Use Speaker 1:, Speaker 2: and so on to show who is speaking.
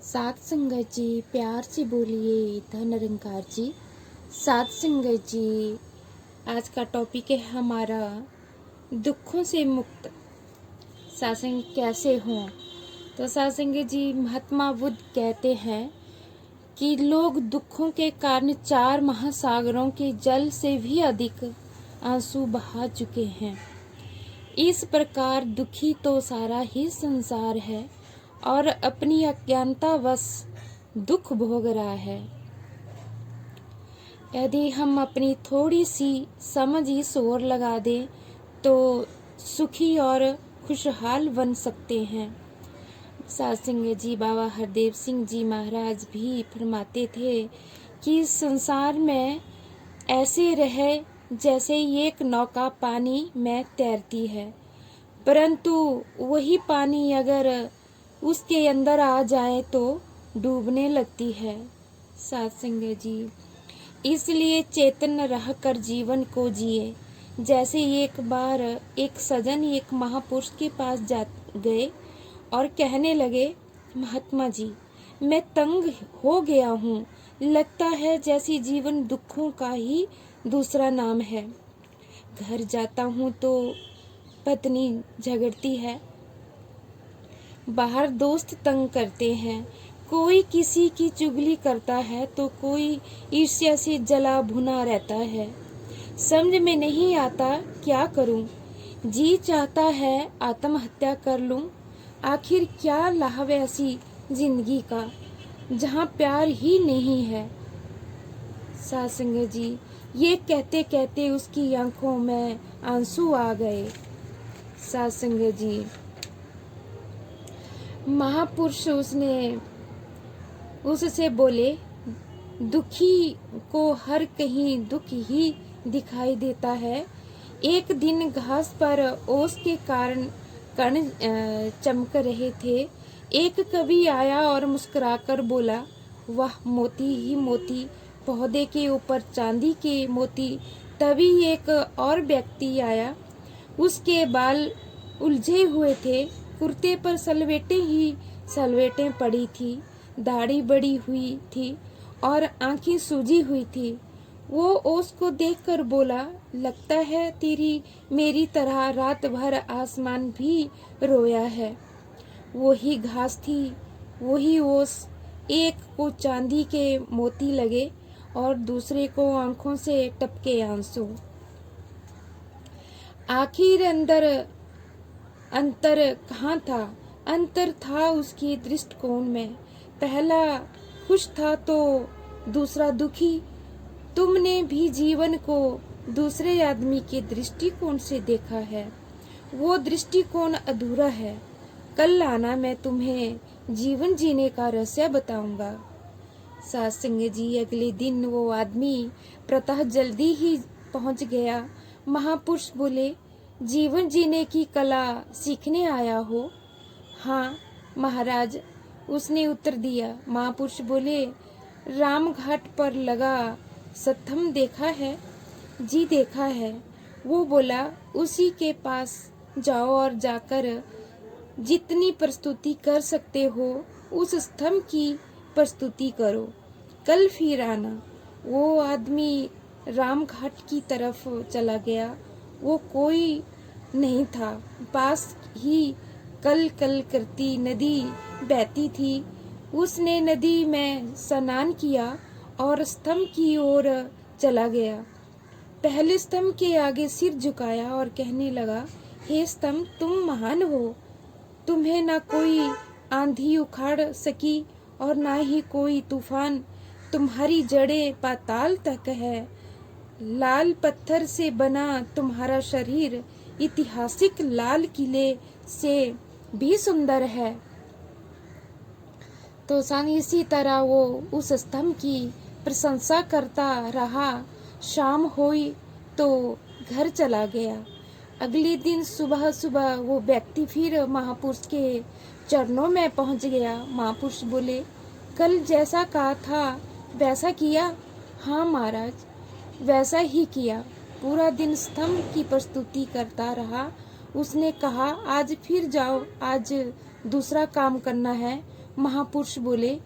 Speaker 1: सात संगत जी प्यार से बोलिए धन निरंकार जी। सात संगत जी, आज का टॉपिक है हमारा दुखों से मुक्त सत्संग कैसे हो। तो सत्संग जी, महात्मा बुद्ध कहते हैं कि लोग दुखों के कारण 4 महासागरों के जल से भी अधिक आंसू बहा चुके हैं। इस प्रकार दुखी तो सारा ही संसार है और अपनी अज्ञानतावश दुख भोग रहा है। यदि हम अपनी थोड़ी सी समझ इस ओर लगा दें तो सुखी और खुशहाल बन सकते हैं। सत्संग जी, बाबा हरदेव सिंह जी महाराज भी फरमाते थे कि संसार में ऐसे रहे जैसे एक नौका पानी में तैरती है, परंतु वही पानी अगर उसके अंदर आ जाए तो डूबने लगती है। सत्संग जी, इसलिए चेतन रहकर जीवन को जिए। जैसे एक बार एक सज्जन एक महापुरुष के पास जा गए और कहने लगे, महात्मा जी, मैं तंग हो गया हूँ, लगता है जैसे जीवन दुखों का ही दूसरा नाम है। घर जाता हूँ तो पत्नी झगड़ती है, बाहर दोस्त तंग करते हैं, कोई किसी की चुगली करता है तो कोई ईर्ष्या से जला भुना रहता है। समझ में नहीं आता क्या करूं, जी चाहता है आत्महत्या कर लूं। आखिर क्या लाभ ऐसी जिंदगी का जहां प्यार ही नहीं है। सत्संग जी, ये कहते कहते उसकी आंखों में आंसू आ गए। सत्संग जी, महापुरुष उससे बोले, दुखी को हर कहीं दुख ही दिखाई देता है। एक दिन घास पर ओस के कारण कण चमक रहे थे। एक कवि आया और मुस्कुराकर बोला, वाह मोती ही मोती, पौधे के ऊपर चांदी के मोती। तभी एक और व्यक्ति आया, उसके बाल उलझे हुए थे, कुर्ते पर सलवेटें ही सलवेटें पड़ी थी, दाढ़ी बड़ी हुई थी और आंखें सूजी हुई थी। वो ओस को देखकर बोला, लगता है तेरी मेरी तरह रात भर आसमान भी रोया है। वही घास थी, वही ओस, एक को चांदी के मोती लगे और दूसरे को आंखों से टपके आंसू। आखिर अंतर कहाँ था? अंतर था उसके दृष्टिकोण में। पहला खुश था तो दूसरा दुखी। तुमने भी जीवन को दूसरे आदमी के दृष्टिकोण से देखा है, वो दृष्टिकोण अधूरा है। कल आना, मैं तुम्हें जीवन जीने का रहस्य बताऊंगा। सत्संग जी, अगले दिन वो आदमी प्रातः जल्दी ही पहुंच गया। महापुरुष बोले, जीवन जीने की कला सीखने आया हो? हाँ महाराज, उसने उत्तर दिया। महापुरुष बोले, राम घाट पर लगा सत्थम देखा है? जी देखा है। वो बोला, उसी के पास जाओ और जाकर जितनी प्रस्तुति कर सकते हो उस स्तंभ की प्रस्तुति करो, कल फिर आना। वो आदमी राम घाट की तरफ चला गया। वो कोई नहीं था, पास ही कल कल करती नदी बहती थी। उसने नदी में स्नान किया और स्तंभ की ओर चला गया। पहले स्तंभ के आगे सिर झुकाया और कहने लगा, हे स्तंभ, तुम महान हो। तुम्हें ना कोई आंधी उखाड़ सकी और ना ही कोई तूफान। तुम्हारी जड़ें पाताल तक है। लाल पत्थर से बना तुम्हारा शरीर ऐतिहासिक लाल किले से भी सुंदर है। तो इसी तरह वो उस स्तंभ की प्रशंसा करता रहा। शाम हुई तो घर चला गया। अगले दिन सुबह सुबह वो व्यक्ति फिर महापुरुष के चरणों में पहुंच गया। महापुरुष बोले, कल जैसा कहा था वैसा किया? हाँ महाराज, वैसा ही किया। पूरा दिन स्तंभ की प्रस्तुति करता रहा। उसने कहा, आज फिर जाओ, आज दूसरा काम करना है। महापुरुष बोले,